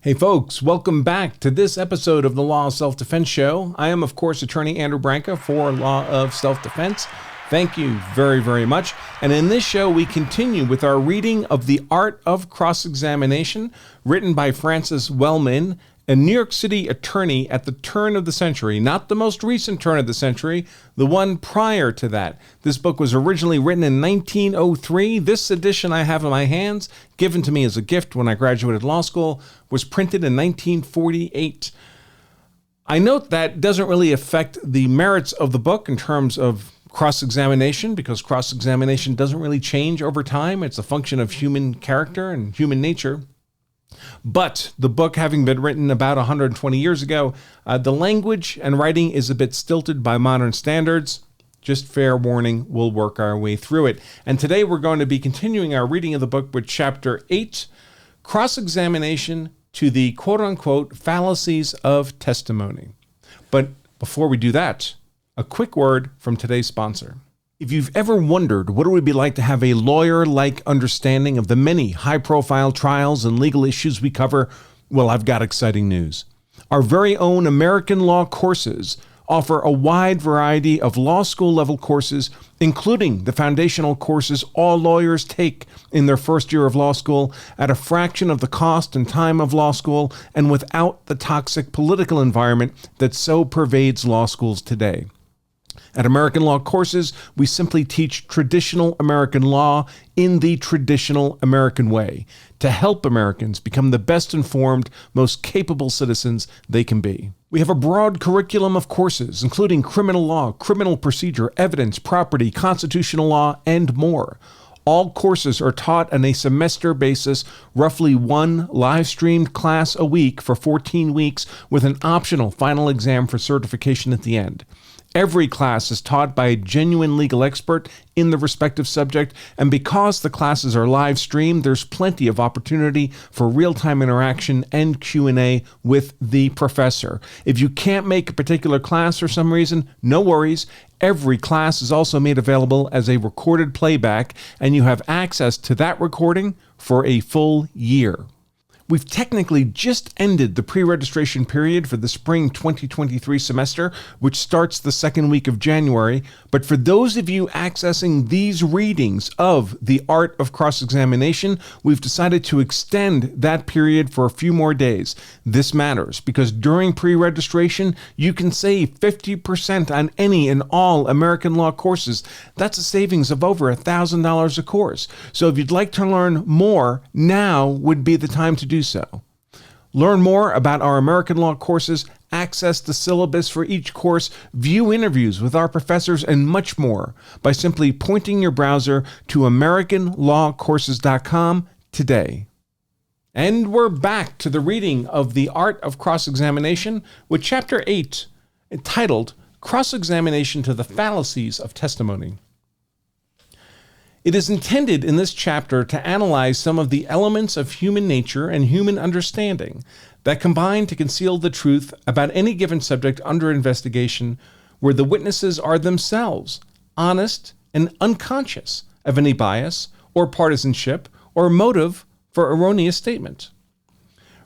Hey folks, welcome back to this episode of the Law of Self-Defense Show. I am, of course, Attorney Andrew Branca for Law of Self-Defense. Thank you very, very much. And in this show, we continue with our reading of The Art of Cross-Examination, written by Francis Wellman, a New York City attorney at the turn of the century, not the most recent turn of the century, the one prior to that. This book was originally written in 1903. This edition I have in my hands, given to me as a gift when I graduated law school, was printed in 1948. I note that doesn't really affect the merits of the book in terms of cross-examination, because cross-examination doesn't really change over time. It's a function of human character and human nature. But the book having been written about 120 years ago, the language and writing is a bit stilted by modern standards. Just fair warning, we'll work our way through it. And today we're going to be continuing our reading of the book with Chapter 8, Cross-Examination to the quote-unquote Fallacies of Testimony. But before we do that, a quick word from today's sponsor. If you've ever wondered what it would be like to have a lawyer-like understanding of the many high-profile trials and legal issues we cover, well, I've got exciting news. Our very own American Law courses offer a wide variety of law school-level courses, including the foundational courses all lawyers take in their first year of law school at a fraction of the cost and time of law school and without the toxic political environment that so pervades law schools today. At American Law courses, we simply teach traditional American law in the traditional American way to help Americans become the best informed, most capable citizens they can be. We have a broad curriculum of courses, including criminal law, criminal procedure, evidence, property, constitutional law, and more. All courses are taught on a semester basis, roughly one live-streamed class a week for 14 weeks with an optional final exam for certification at the end. Every class is taught by a genuine legal expert in the respective subject, and because the classes are live streamed, there's plenty of opportunity for real-time interaction and Q&A with the professor. If you can't make a particular class for some reason, no worries. Every class is also made available as a recorded playback, and you have access to that recording for a full year. We've technically just ended the pre-registration period for the spring 2023 semester, which starts the second week of January. But for those of you accessing these readings of The Art of Cross-Examination, we've decided to extend that period for a few more days. This matters because during pre-registration, you can save 50% on any and all American law courses. That's a savings of over $1,000 a course. So if you'd like to learn more, now would be the time to do so. Learn more about our American Law courses, access the syllabus for each course, view interviews with our professors, and much more by simply pointing your browser to AmericanLawCourses.com today. And we're back to the reading of The Art of Cross-Examination with Chapter 8, entitled Cross-Examination to the Fallacies of Testimony. It is intended in this chapter to analyze some of the elements of human nature and human understanding that combine to conceal the truth about any given subject under investigation, where the witnesses are themselves honest and unconscious of any bias or partisanship or motive for erroneous statement.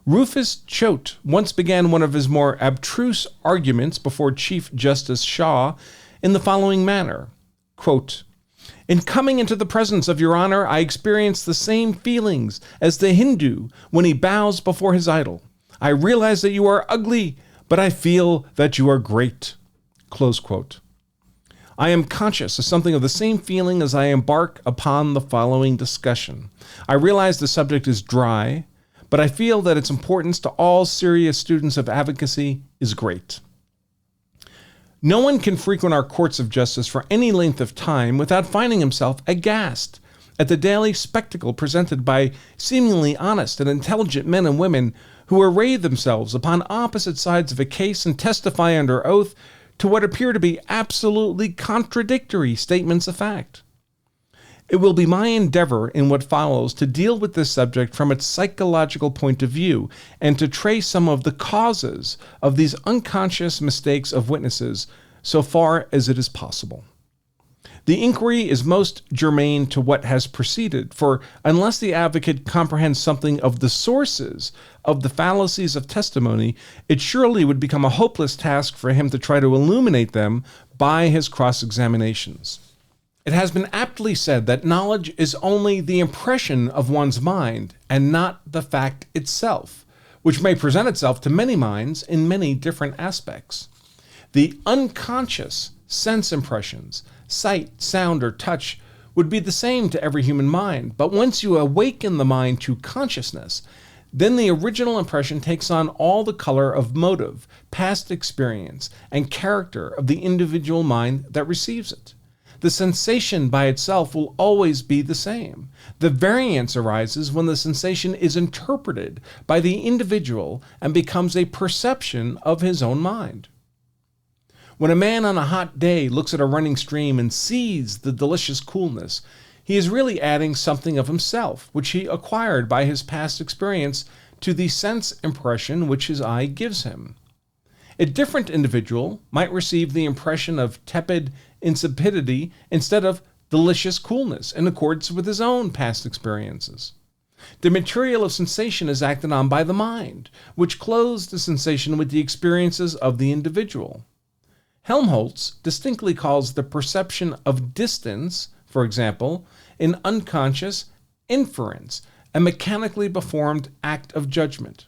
Rufus Choate once began one of his more abstruse arguments before Chief Justice Shaw in the following manner, quote, "In coming into the presence of your honor, I experience the same feelings as the Hindu when he bows before his idol. I realize that you are ugly, but I feel that you are great." Close quote. I am conscious of something of the same feeling as I embark upon the following discussion. I realize the subject is dry, but I feel that its importance to all serious students of advocacy is great. No one can frequent our courts of justice for any length of time without finding himself aghast at the daily spectacle presented by seemingly honest and intelligent men and women who array themselves upon opposite sides of a case and testify under oath to what appear to be absolutely contradictory statements of fact. It will be my endeavor in what follows to deal with this subject from its psychological point of view and to trace some of the causes of these unconscious mistakes of witnesses so far as it is possible. The inquiry is most germane to what has preceded, for unless the advocate comprehends something of the sources of the fallacies of testimony, it surely would become a hopeless task for him to try to illuminate them by his cross-examinations. It has been aptly said that knowledge is only the impression of one's mind and not the fact itself, which may present itself to many minds in many different aspects. The unconscious sense impressions, sight, sound, or touch, would be the same to every human mind, but once you awaken the mind to consciousness, then the original impression takes on all the color of motive, past experience, and character of the individual mind that receives it. The sensation by itself will always be the same. The variance arises when the sensation is interpreted by the individual and becomes a perception of his own mind. When a man on a hot day looks at a running stream and sees the delicious coolness, he is really adding something of himself, which he acquired by his past experience, to the sense impression which his eye gives him. A different individual might receive the impression of tepid insipidity instead of delicious coolness in accordance with his own past experiences. The material of sensation is acted on by the mind, which clothes the sensation with the experiences of the individual. Helmholtz distinctly calls the perception of distance, for example, an unconscious inference, a mechanically performed act of judgment.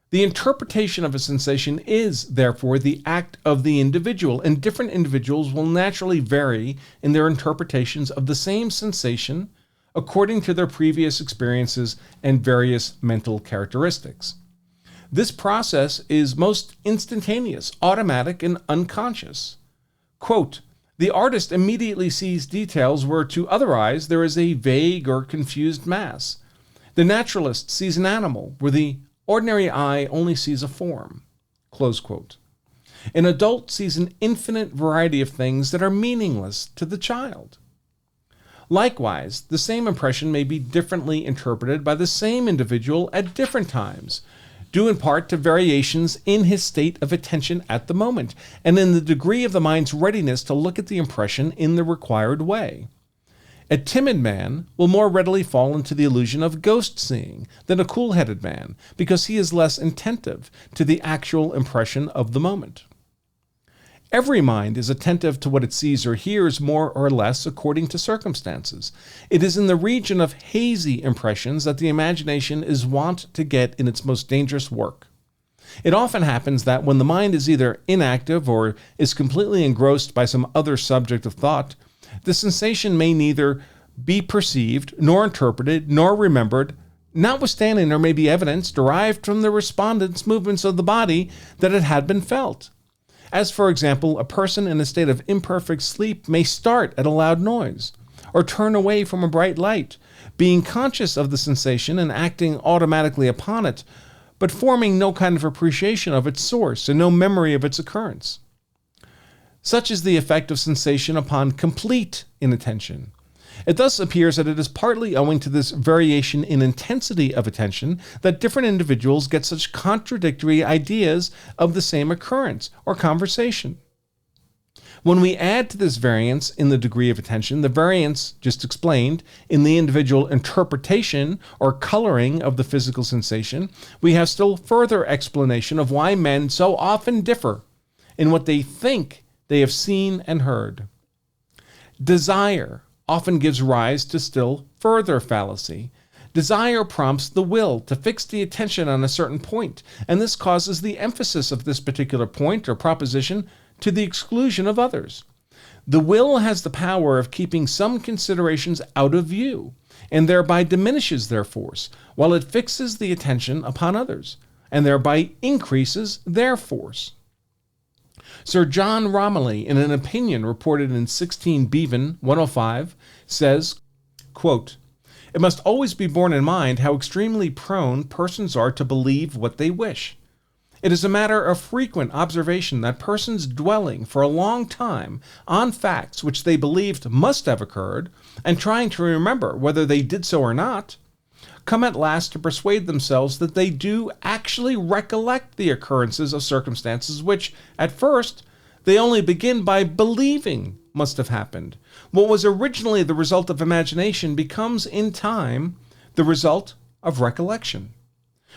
The interpretation of a sensation is, therefore, the act of the individual, and different individuals will naturally vary in their interpretations of the same sensation according to their previous experiences and various mental characteristics. This process is most instantaneous, automatic, and unconscious. Quote, "The artist immediately sees details where to other eyes there is a vague or confused mass. The naturalist sees an animal where the ordinary eye only sees a form." Close quote. An adult sees an infinite variety of things that are meaningless to the child. Likewise, the same impression may be differently interpreted by the same individual at different times, due in part to variations in his state of attention at the moment, and in the degree of the mind's readiness to look at the impression in the required way. A timid man will more readily fall into the illusion of ghost seeing than a cool-headed man, because he is less attentive to the actual impression of the moment. Every mind is attentive to what it sees or hears more or less according to circumstances. It is in the region of hazy impressions that the imagination is wont to get in its most dangerous work. It often happens that when the mind is either inactive or is completely engrossed by some other subject of thought, the sensation may neither be perceived, nor interpreted, nor remembered, notwithstanding there may be evidence derived from the respondent's movements of the body that it had been felt. As, for example, a person in a state of imperfect sleep may start at a loud noise, or turn away from a bright light, being conscious of the sensation and acting automatically upon it, but forming no kind of appreciation of its source and no memory of its occurrence. Such is the effect of sensation upon complete inattention. It thus appears that it is partly owing to this variation in intensity of attention that different individuals get such contradictory ideas of the same occurrence or conversation. When we add to this variance in the degree of attention, the variance just explained in the individual interpretation or coloring of the physical sensation, we have still further explanation of why men so often differ in what they think they have seen and heard. Desire often gives rise to still further fallacy. Desire prompts the will to fix the attention on a certain point, and this causes the emphasis of this particular point or proposition to the exclusion of others. The will has the power of keeping some considerations out of view, and thereby diminishes their force, while it fixes the attention upon others, and thereby increases their force. Sir John Romilly, in an opinion reported in 16 Bevan 105, says, quote, "It must always be borne in mind how extremely prone persons are to believe what they wish. It is a matter of frequent observation that persons dwelling for a long time on facts which they believed must have occurred, and trying to remember whether they did so or not, come at last to persuade themselves that they do actually recollect the occurrences of circumstances which, at first, they only begin by believing must have happened. What was originally the result of imagination becomes, in time, the result of recollection.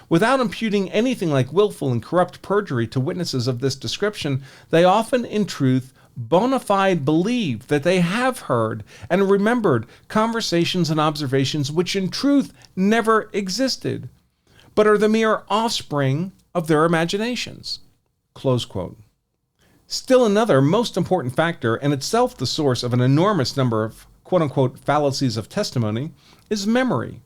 Without imputing anything like willful and corrupt perjury to witnesses of this description, they often, in truth, bona fide believe that they have heard and remembered conversations and observations which in truth never existed, but are the mere offspring of their imaginations. Close quote. Still another most important factor, and itself the source of an enormous number of quote-unquote fallacies of testimony, is memory.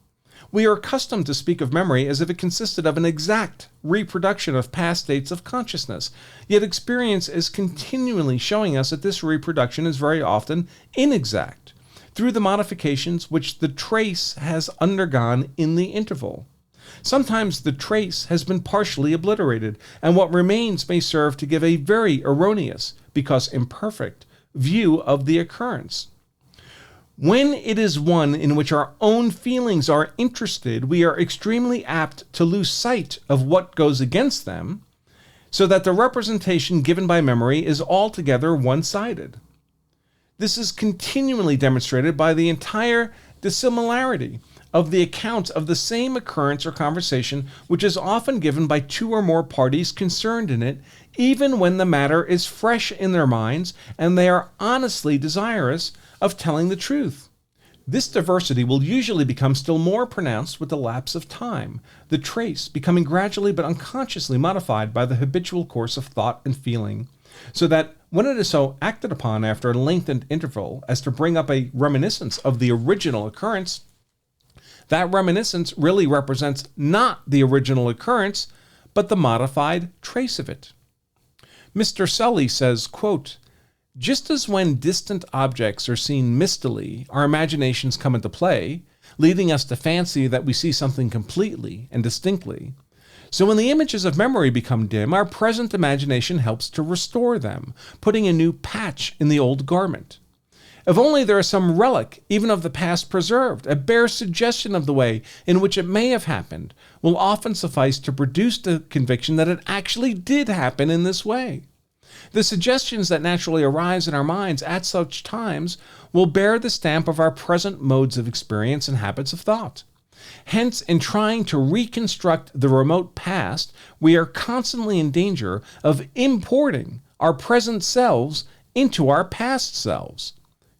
We are accustomed to speak of memory as if it consisted of an exact reproduction of past states of consciousness, yet experience is continually showing us that this reproduction is very often inexact, through the modifications which the trace has undergone in the interval. Sometimes the trace has been partially obliterated, and what remains may serve to give a very erroneous, because imperfect, view of the occurrence. When it is one in which our own feelings are interested, we are extremely apt to lose sight of what goes against them, so that the representation given by memory is altogether one-sided. This is continually demonstrated by the entire dissimilarity of the account of the same occurrence or conversation, which is often given by two or more parties concerned in it, even when the matter is fresh in their minds and they are honestly desirous of telling the truth. This diversity will usually become still more pronounced with the lapse of time, the trace becoming gradually but unconsciously modified by the habitual course of thought and feeling, so that when it is so acted upon after a lengthened interval as to bring up a reminiscence of the original occurrence, that reminiscence really represents not the original occurrence, but the modified trace of it. Mr. Sully says, quote, "Just as when distant objects are seen mistily, our imaginations come into play, leading us to fancy that we see something completely and distinctly, so when the images of memory become dim, our present imagination helps to restore them, putting a new patch in the old garment. If only there is some relic, even of the past preserved, a bare suggestion of the way in which it may have happened, will often suffice to produce the conviction that it actually did happen in this way. The suggestions that naturally arise in our minds at such times will bear the stamp of our present modes of experience and habits of thought. Hence, in trying to reconstruct the remote past, we are constantly in danger of importing our present selves into our past selves."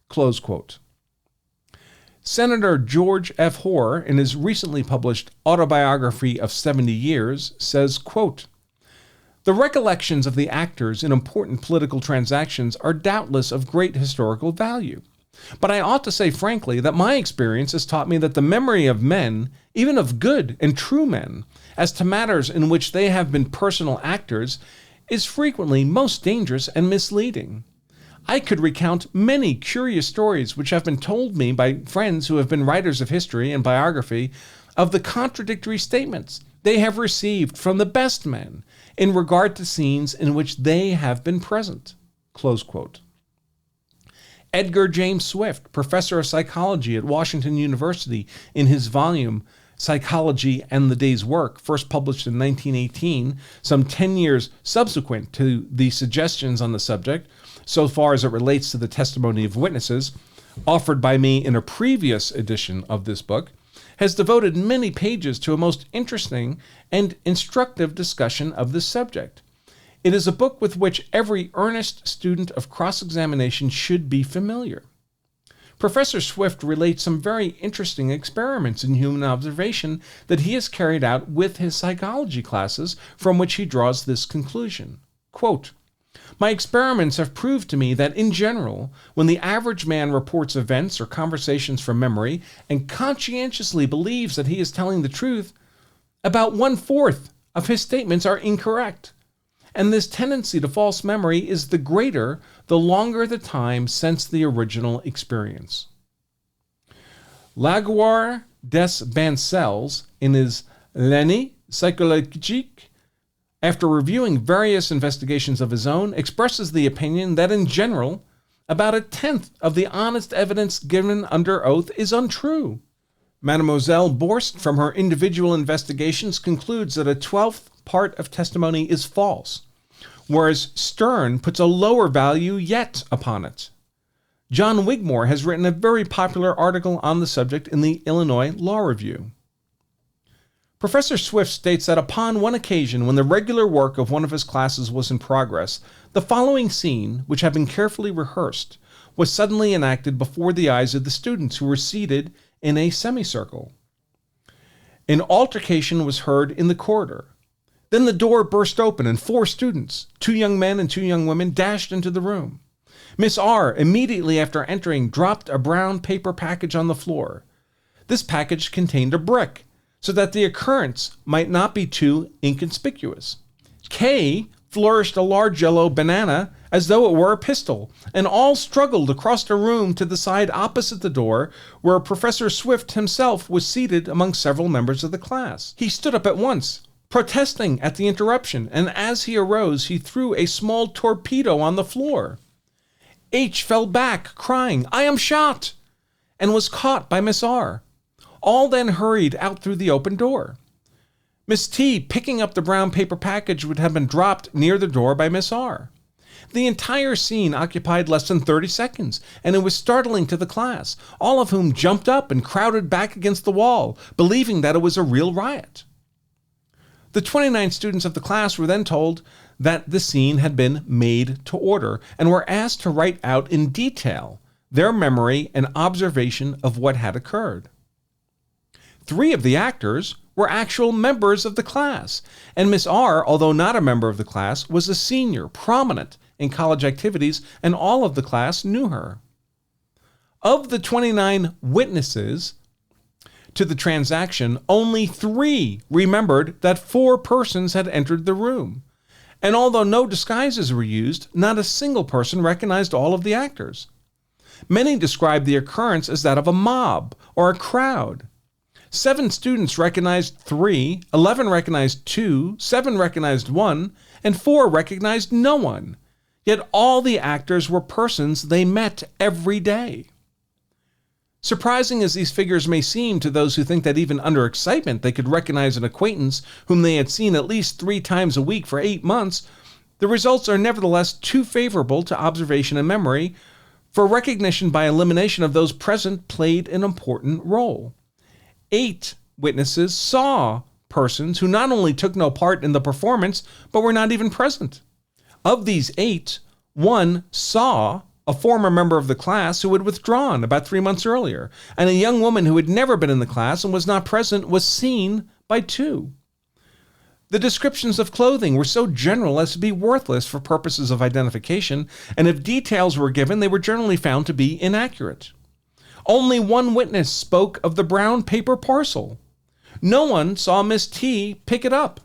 Close quote. Senator George F. Hoare, in his recently published Autobiography of 70 Years, says, quote, "The recollections of the actors in important political transactions are doubtless of great historical value. But I ought to say frankly that my experience has taught me that the memory of men, even of good and true men, as to matters in which they have been personal actors, is frequently most dangerous and misleading. I could recount many curious stories which have been told me by friends who have been writers of history and biography of the contradictory statements they have received from the best men in regard to scenes in which they have been present." Close quote. Edgar James Swift, professor of psychology at Washington University, in his volume Psychology and the Day's Work, first published in 1918, some 10 years subsequent to the suggestions on the subject, so far as it relates to the testimony of witnesses, offered by me in a previous edition of this book, has devoted many pages to a most interesting and instructive discussion of this subject. It is a book with which every earnest student of cross-examination should be familiar. Professor Swift relates some very interesting experiments in human observation that he has carried out with his psychology classes, from which he draws this conclusion. Quote, "My experiments have proved to me that, in general, when the average man reports events or conversations from memory and conscientiously believes that he is telling the truth, about 1/4 of his statements are incorrect. And this tendency to false memory is the greater the longer the time since the original experience." Laguerre des Bancels, in his L'année psychologique, after reviewing various investigations of his own, expresses the opinion that in general, about 1/10 of the honest evidence given under oath is untrue. Mademoiselle Borst, from her individual investigations, concludes that 1/12th part of testimony is false, whereas Stern puts a lower value yet upon it. John Wigmore has written a very popular article on the subject in the Illinois Law Review. Professor Swift states that upon one occasion when the regular work of one of his classes was in progress, the following scene, which had been carefully rehearsed, was suddenly enacted before the eyes of the students who were seated in a semicircle. An altercation was heard in the corridor. Then the door burst open and 4 students, 2 young men and 2 young women, dashed into the room. Miss R, immediately after entering, dropped a brown paper package on the floor. This package contained a brick, so that the occurrence might not be too inconspicuous. K flourished a large yellow banana as though it were a pistol, and all struggled across the room to the side opposite the door, where Professor Swift himself was seated among several members of the class. He stood up at once, protesting at the interruption, and as he arose, he threw a small torpedo on the floor. H fell back, crying, "I am shot!" and was caught by Miss R. All then hurried out through the open door. Miss T, picking up the brown paper package, would have been dropped near the door by Miss R. The entire scene occupied less than 30 seconds, and it was startling to the class, all of whom jumped up and crowded back against the wall, believing that it was a real riot. The 29 students of the class were then told that the scene had been made to order and were asked to write out in detail their memory and observation of what had occurred. 3 of the actors were actual members of the class, and Miss R, although not a member of the class, was a senior, prominent in college activities, and all of the class knew her. Of the 29 witnesses to the transaction, only 3 remembered that 4 persons had entered the room. And although no disguises were used, not a single person recognized all of the actors. Many described the occurrence as that of a mob or a crowd. 7 students recognized 3, 11 recognized 2, 7 recognized 1, and 4 recognized no one. Yet all the actors were persons they met every day. Surprising as these figures may seem to those who think that even under excitement they could recognize an acquaintance whom they had seen at least 3 times a week for 8 months, the results are nevertheless too favorable to observation and memory, for recognition by elimination of those present played an important role. 8 witnesses saw persons who not only took no part in the performance, but were not even present. Of these 8, 1 saw a former member of the class who had withdrawn about 3 months earlier, and a young woman who had never been in the class and was not present was seen by 2. The descriptions of clothing were so general as to be worthless for purposes of identification, and if details were given, they were generally found to be inaccurate. Only 1 witness spoke of the brown paper parcel. No one saw Miss T pick it up.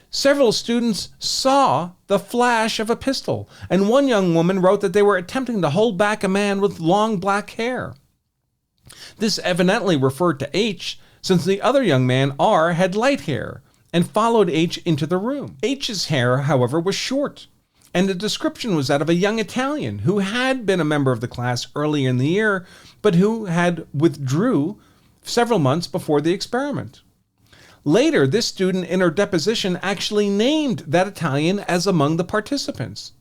Several students saw the flash of a pistol, and 1 young woman wrote that they were attempting to hold back a man with long black hair. This evidently referred to H, since the other young man, R, had light hair and followed H into the room. H's hair, however, was short, and the description was that of a young Italian who had been a member of the class earlier in the year, but who had withdrew several months before the experiment. Later, this student in her deposition actually named that Italian as among the participants.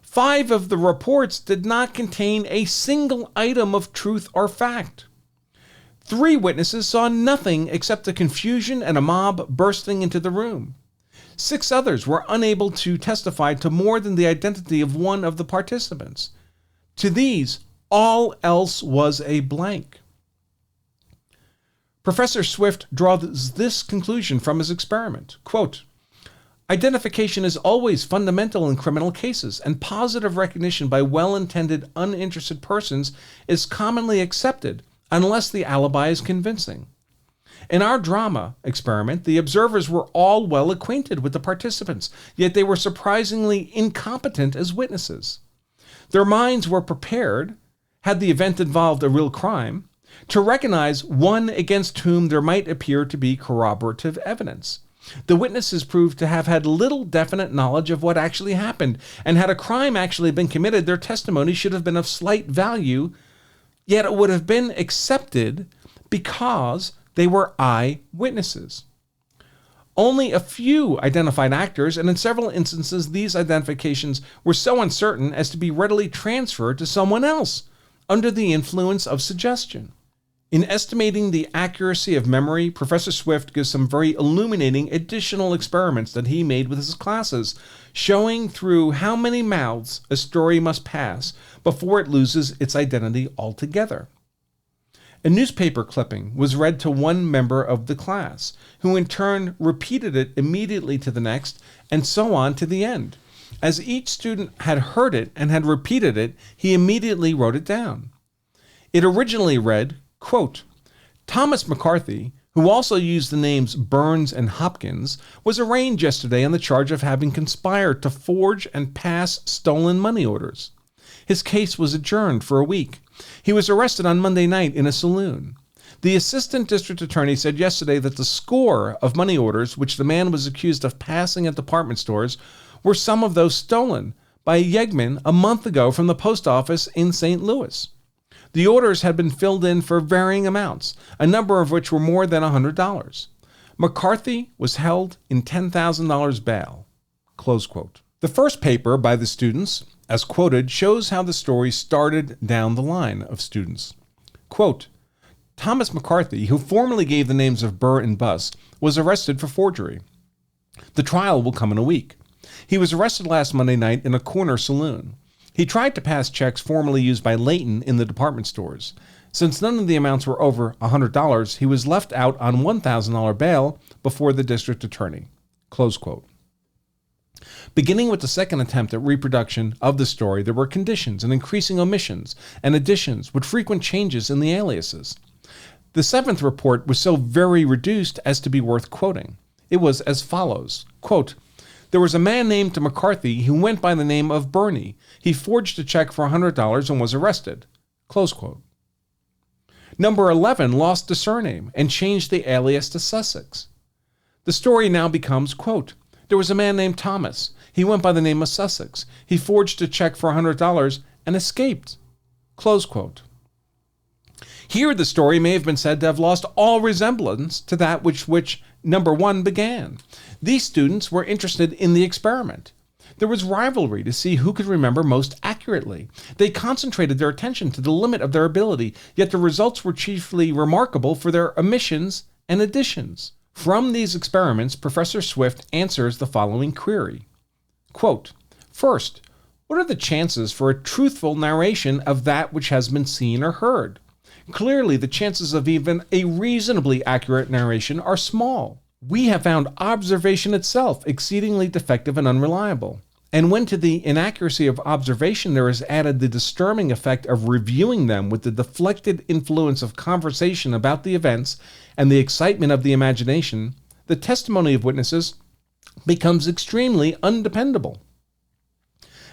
5 of the reports did not contain a single item of truth or fact. 3 witnesses saw nothing except the confusion and a mob bursting into the room. 6 others were unable to testify to more than the identity of one of the participants. To these, all else was a blank. Professor Swift draws this conclusion from his experiment. Quote, "Identification is always fundamental in criminal cases, and positive recognition by well-intended, uninterested persons is commonly accepted unless the alibi is convincing. In our drama experiment, the observers were all well acquainted with the participants, yet they were surprisingly incompetent as witnesses. Their minds were prepared, had the event involved a real crime, to recognize one against whom there might appear to be corroborative evidence. The witnesses proved to have had little definite knowledge of what actually happened, and had a crime actually been committed, their testimony should have been of slight value, yet it would have been accepted because they were eyewitnesses. Only a few identified actors, and in several instances, these identifications were so uncertain as to be readily transferred to someone else under the influence of suggestion. In estimating the accuracy of memory, Professor Swift gives some very illuminating additional experiments that he made with his classes, showing through how many mouths a story must pass before it loses its identity altogether. A newspaper clipping was read to one member of the class, who in turn repeated it immediately to the next, and so on to the end. As each student had heard it and had repeated it, he immediately wrote it down. It originally read, quote, Thomas McCarthy, who also used the names Burns and Hopkins, was arraigned yesterday on the charge of having conspired to forge and pass stolen money orders. His case was adjourned for a week. He was arrested on Monday night in a saloon. The assistant district attorney said yesterday that the score of money orders which the man was accused of passing at department stores were some of those stolen by a yeggman a month ago from the post office in St. Louis. The orders had been filled in for varying amounts, a number of which were more than $100. McCarthy was held in $10,000 bail. Close quote. The first paper by the students, as quoted, shows how the story started down the line of students. Quote, Thomas McCarthy, who formerly gave the names of Burr and Buss, was arrested for forgery. The trial will come in a week. He was arrested last Monday night in a corner saloon. He tried to pass checks formerly used by Leighton in the department stores. Since none of the amounts were over $100, he was left out on $1,000 bail before the district attorney. Close quote. Beginning with the second attempt at reproduction of the story, there were conditions and increasing omissions and additions with frequent changes in the aliases. The seventh report was so very reduced as to be worth quoting. It was as follows, quote, There was a man named McCarthy who went by the name of Bernie. He forged a check for $100 and was arrested. Close quote. Number 11 lost the surname and changed the alias to Sussex. The story now becomes, quote, There was a man named Thomas. He went by the name of Sussex. He forged a check for $100 and escaped. Close quote. Here the story may have been said to have lost all resemblance to that which number 1 began. These students were interested in the experiment. There was rivalry to see who could remember most accurately. They concentrated their attention to the limit of their ability, yet the results were chiefly remarkable for their omissions and additions. From these experiments, Professor Swift answers the following query. Quote, First, what are the chances for a truthful narration of that which has been seen or heard? Clearly, the chances of even a reasonably accurate narration are small. We have found observation itself exceedingly defective and unreliable. And when to the inaccuracy of observation there is added the disturbing effect of reviewing them with the deflected influence of conversation about the events and the excitement of the imagination, the testimony of witnesses becomes extremely undependable.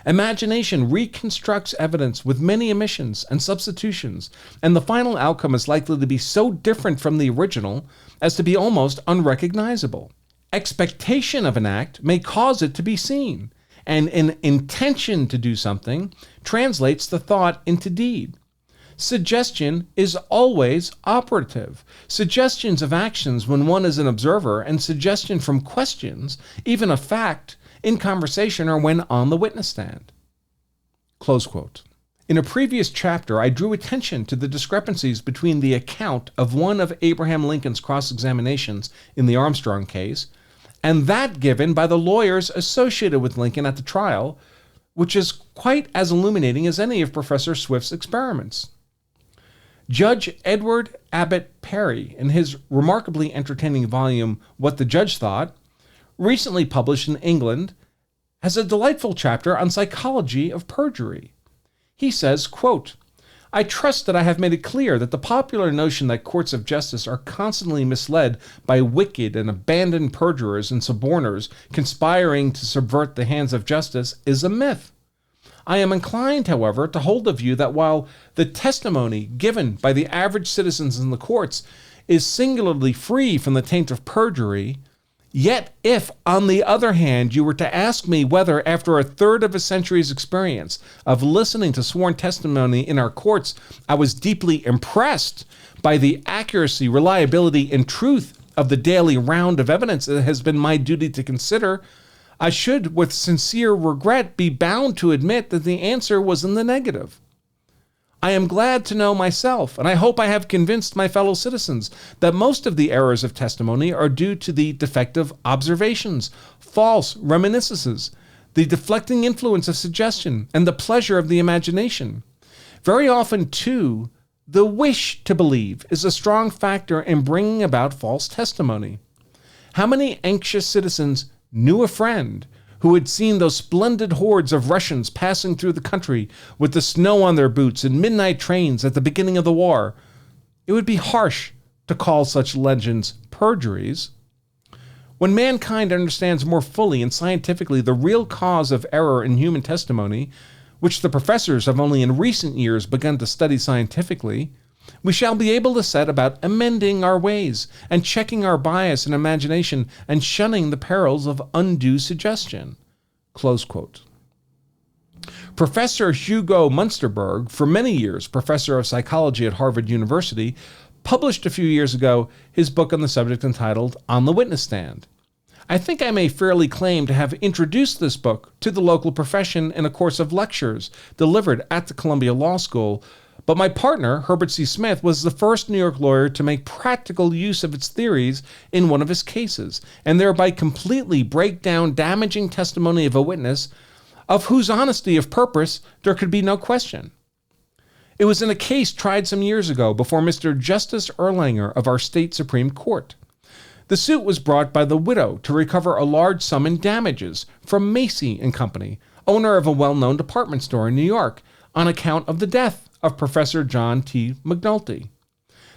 Imagination reconstructs evidence with many omissions and substitutions, and the final outcome is likely to be so different from the original as to be almost unrecognizable. Expectation of an act may cause it to be seen, and an intention to do something translates the thought into deed. Suggestion is always operative. Suggestions of actions when one is an observer, and suggestion from questions, even a fact, in conversation or when on the witness stand. Close quote. In a previous chapter, I drew attention to the discrepancies between the account of one of Abraham Lincoln's cross-examinations in the Armstrong case and that given by the lawyers associated with Lincoln at the trial, which is quite as illuminating as any of Professor Swift's experiments. Judge Edward Abbott Perry, in his remarkably entertaining volume, What the Judge Thought, recently published in England, has a delightful chapter on psychology of perjury. He says, quote, I trust that I have made it clear that the popular notion that courts of justice are constantly misled by wicked and abandoned perjurers and suborners conspiring to subvert the hands of justice is a myth. I am inclined, however, to hold the view that while the testimony given by the average citizens in the courts is singularly free from the taint of perjury, yet if, on the other hand, you were to ask me whether, after a third of a century's experience of listening to sworn testimony in our courts, I was deeply impressed by the accuracy, reliability, and truth of the daily round of evidence it has been my duty to consider, I should, with sincere regret, be bound to admit that the answer was in the negative. I am glad to know myself, and I hope I have convinced my fellow citizens, that most of the errors of testimony are due to the defective observations, false reminiscences, the deflecting influence of suggestion, and the pleasure of the imagination. Very often, too, the wish to believe is a strong factor in bringing about false testimony. How many anxious citizens knew a friend who had seen those splendid hordes of Russians passing through the country with the snow on their boots and midnight trains at the beginning of the war? It would be harsh to call such legends perjuries. When mankind understands more fully and scientifically the real cause of error in human testimony, which the professors have only in recent years begun to study scientifically, we shall be able to set about amending our ways and checking our bias and imagination and shunning the perils of undue suggestion." Close quote. Professor Hugo Munsterberg, for many years professor of psychology at Harvard University, published a few years ago his book on the subject entitled On the Witness Stand. I think I may fairly claim to have introduced this book to the local profession in a course of lectures delivered at the Columbia Law School, but my partner, Herbert C. Smith, was the first New York lawyer to make practical use of its theories in one of his cases, and thereby completely break down damaging testimony of a witness of whose honesty of purpose there could be no question. It was in a case tried some years ago before Mr. Justice Erlanger of our state Supreme Court. The suit was brought by the widow to recover a large sum in damages from Macy and Company, owner of a well-known department store in New York, on account of the death of Professor John T. McNulty.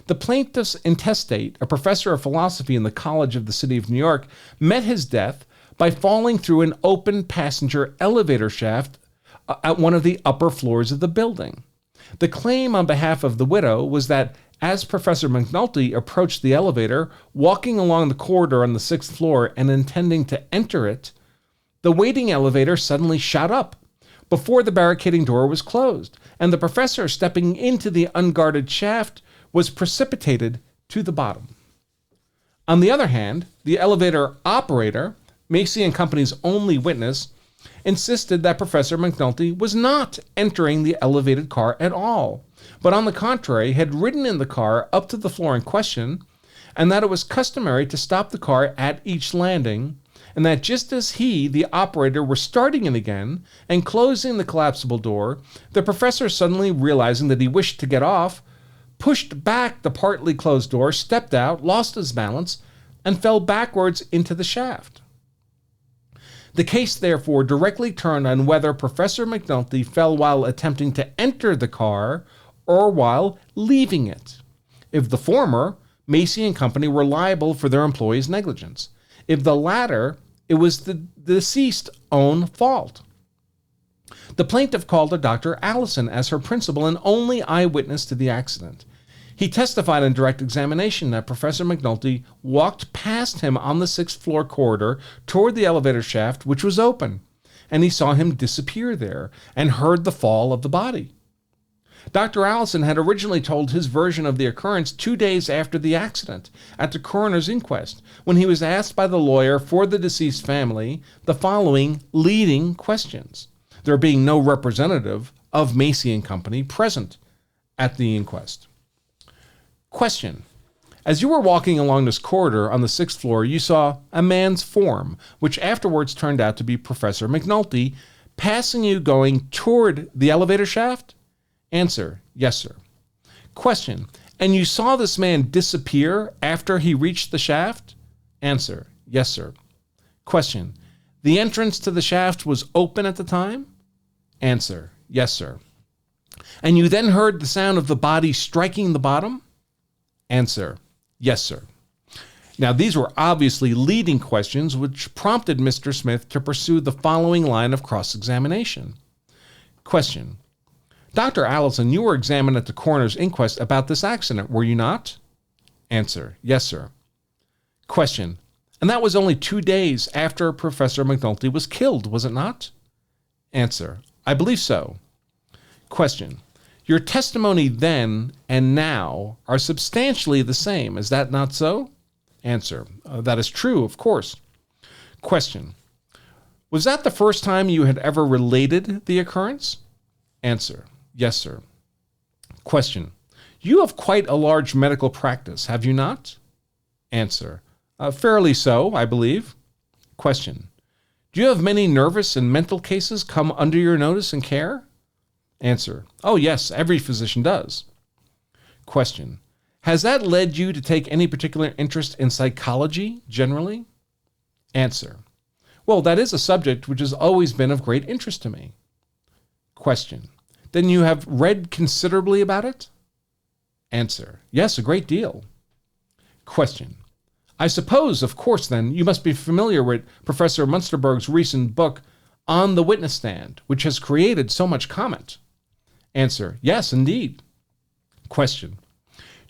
The plaintiff's intestate, a professor of philosophy in the College of the City of New York, met his death by falling through an open passenger elevator shaft at one of the upper floors of the building. The claim on behalf of the widow was that as Professor McNulty approached the elevator, walking along the corridor on the 6th floor and intending to enter it, the waiting elevator suddenly shot up before the barricading door was closed, and the professor, stepping into the unguarded shaft, was precipitated to the bottom. On the other hand, the elevator operator, Macy and Company's only witness, insisted that Professor McNulty was not entering the elevated car at all, but on the contrary had ridden in the car up to the floor in question, and that it was customary to stop the car at each landing, and that just as he, the operator, were starting it again and closing the collapsible door, the professor, suddenly realizing that he wished to get off, pushed back the partly closed door, stepped out, lost his balance, and fell backwards into the shaft. The case, therefore, directly turned on whether Professor McNulty fell while attempting to enter the car or while leaving it. If the former, Macy and Company were liable for their employee's negligence. If the latter, it was the deceased's own fault. The plaintiff called a Dr. Allison as her principal and only eyewitness to the accident. He testified in direct examination that Professor McNulty walked past him on the 6th floor corridor toward the elevator shaft, which was open, and he saw him disappear there and heard the fall of the body. Dr. Allison had originally told his version of the occurrence 2 days after the accident at the coroner's inquest, when he was asked by the lawyer for the deceased family the following leading questions, there being no representative of Macy and Company present at the inquest. Question: as you were walking along this corridor on the 6th floor, you saw a man's form, which afterwards turned out to be Professor McNulty, passing you going toward the elevator shaft? Answer: yes, sir. Question: and you saw this man disappear after he reached the shaft? Answer: yes, sir. Question: the entrance to the shaft was open at the time? Answer: yes, sir. And you then heard the sound of the body striking the bottom? Answer: yes, sir. Now, these were obviously leading questions which prompted Mr. Smith to pursue the following line of cross-examination. Question: Dr. Allison, you were examined at the coroner's inquest about this accident, were you not? Answer: yes, sir. Question: and that was only 2 days after Professor McNulty was killed, was it not? Answer: I believe so. Question: your testimony then and now are substantially the same, is that not so? Answer: that is true, of course. Question: was that the first time you had ever related the occurrence? Answer: yes, sir. Question: you have quite a large medical practice, have you not? Answer: fairly so, I believe. Question: do you have many nervous and mental cases come under your notice and care? Answer: oh yes, every physician does. Question: has that led you to take any particular interest in psychology generally? Answer: well, that is a subject which has always been of great interest to me. Question: then you have read considerably about it? Answer: yes, a great deal. Question: I suppose, of course, then, you must be familiar with Professor Munsterberg's recent book, On the Witness Stand, which has created so much comment. Answer: yes, indeed. Question: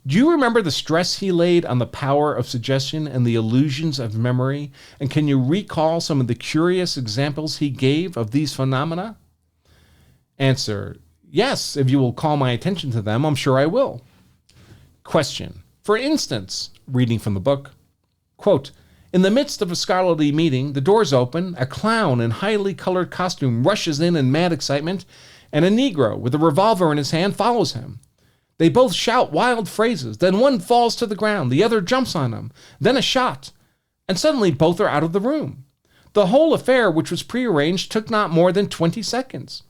do you remember the stress he laid on the power of suggestion and the illusions of memory, and can you recall some of the curious examples he gave of these phenomena? Answer: yes, if you will call my attention to them, I'm sure I will. Question: for instance, reading from the book, quote, in the midst of a scholarly meeting, the doors open, a clown in highly colored costume rushes in mad excitement, and a Negro with a revolver in his hand follows him. They both shout wild phrases, then one falls to the ground, the other jumps on him, then a shot, and suddenly both are out of the room. The whole affair, which was prearranged, took not more than 20 seconds.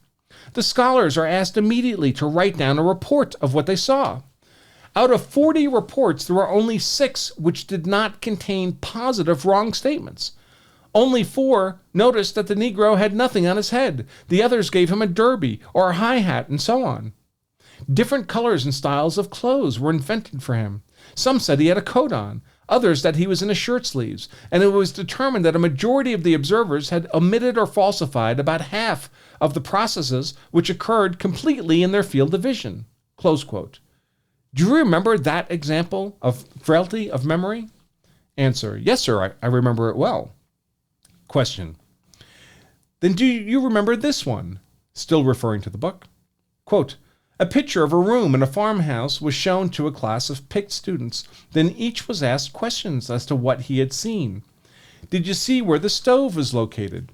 The scholars are asked immediately to write down a report of what they saw. Out of 40 reports, there were only 6 which did not contain positive wrong statements. Only 4 noticed that the Negro had nothing on his head. The others gave him a derby or a high hat and so on. Different colors and styles of clothes were invented for him. Some said he had a coat on, others that he was in his shirt sleeves, and it was determined that a majority of the observers had omitted or falsified about half of the processes which occurred completely in their field of vision. Close quote. Do you remember that example of frailty of memory? Answer: yes, sir, I remember it well. Question: then do you remember this one? Still referring to the book. Quote, a picture of a room in a farmhouse was shown to a class of picked students. Then each was asked questions as to what he had seen. Did you see where the stove was located?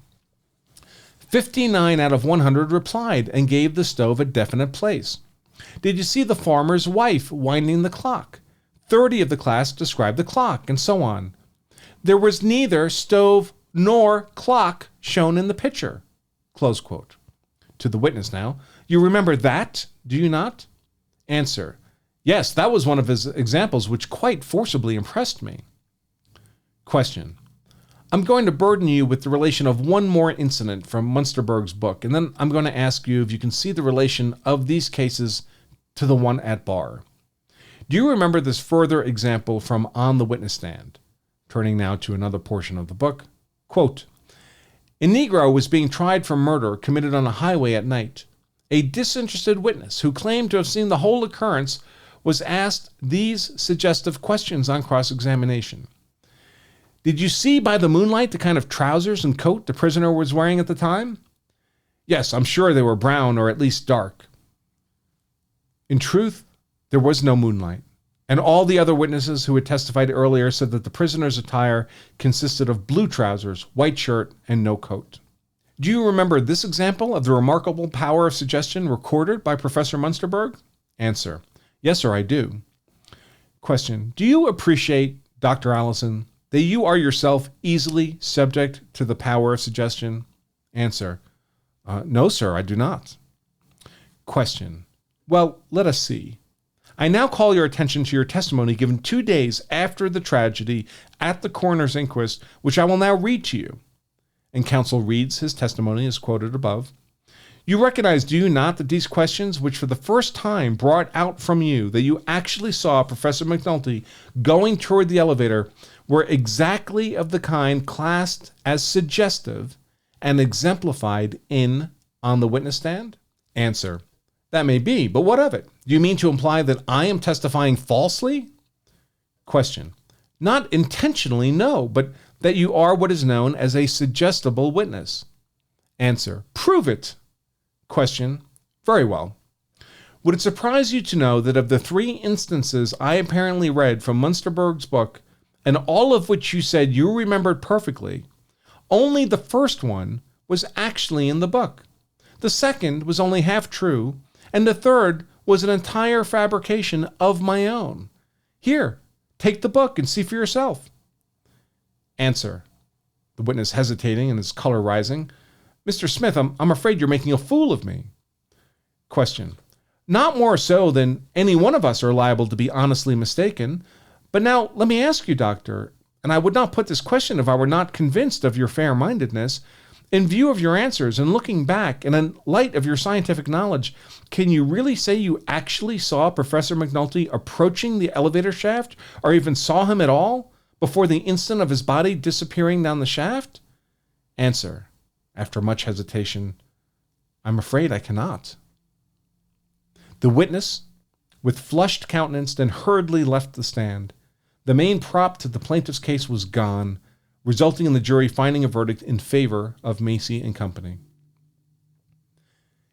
59 out of 100 replied and gave the stove a definite place. Did you see the farmer's wife winding the clock? 30 of the class described the clock, and so on. There was neither stove nor clock shown in the picture. Close quote. To the witness now. You remember that, do you not? Answer: yes, that was one of his examples which quite forcibly impressed me. Question: I'm going to burden you with the relation of one more incident from Munsterberg's book, and then I'm going to ask you if you can see the relation of these cases to the one at bar. Do you remember this further example from On the Witness Stand? Turning now to another portion of the book. Quote, a Negro was being tried for murder committed on a highway at night. A disinterested witness who claimed to have seen the whole occurrence was asked these suggestive questions on cross-examination. Did you see by the moonlight the kind of trousers and coat the prisoner was wearing at the time? Yes, I'm sure they were brown or at least dark. In truth, there was no moonlight, and all the other witnesses who had testified earlier said that the prisoner's attire consisted of blue trousers, white shirt, and no coat. Do you remember this example of the remarkable power of suggestion recorded by Professor Munsterberg? Answer: yes, sir, I do. Question: do you appreciate, Dr. Allison, that you are yourself easily subject to the power of suggestion? Answer: no, sir, I do not. Question: well, let us see. I now call your attention to your testimony given 2 days after the tragedy at the coroner's inquest, which I will now read to you. And counsel reads his testimony as quoted above. You recognize, do you not, that these questions, which for the first time brought out from you that you actually saw Professor McNulty going toward the elevator, were exactly of the kind classed as suggestive and exemplified in On the Witness Stand? Answer: that may be, but what of it? Do you mean to imply that I am testifying falsely? Question: not intentionally, no, but that you are what is known as a suggestible witness. Answer: prove it. Question: very well. Would it surprise you to know that of the 3 instances I apparently read from Munsterberg's book, and all of which you said you remembered perfectly, only the first one was actually in the book. The second was only half true, and the third was an entire fabrication of my own. Here, take the book and see for yourself. Answer. The witness hesitating and his color rising. Mr. Smith, I'm afraid you're making a fool of me. Question. Not more so than any one of us are liable to be honestly mistaken. But now let me ask you, doctor, and I would not put this question if I were not convinced of your fair-mindedness. In view of your answers and looking back and in light of your scientific knowledge, can you really say you actually saw Professor McNulty approaching the elevator shaft or even saw him at all before the instant of his body disappearing down the shaft? Answer, after much hesitation, I'm afraid I cannot. The witness, with flushed countenance, then hurriedly left the stand. The main prop to the plaintiff's case was gone, resulting in the jury finding a verdict in favor of Macy and Company.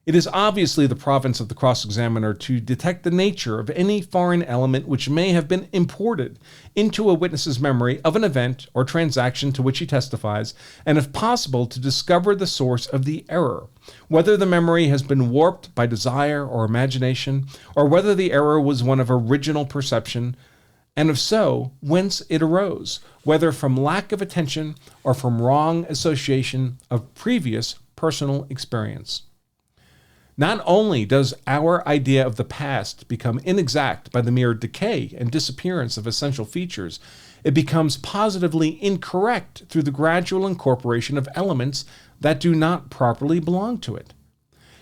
It is obviously the province of the cross-examiner to detect the nature of any foreign element which may have been imported into a witness's memory of an event or transaction to which he testifies, and if possible to discover the source of the error, whether the memory has been warped by desire or imagination, or whether the error was one of original perception, and if so, whence it arose, whether from lack of attention or from wrong association of previous personal experience. Not only does our idea of the past become inexact by the mere decay and disappearance of essential features, it becomes positively incorrect through the gradual incorporation of elements that do not properly belong to it.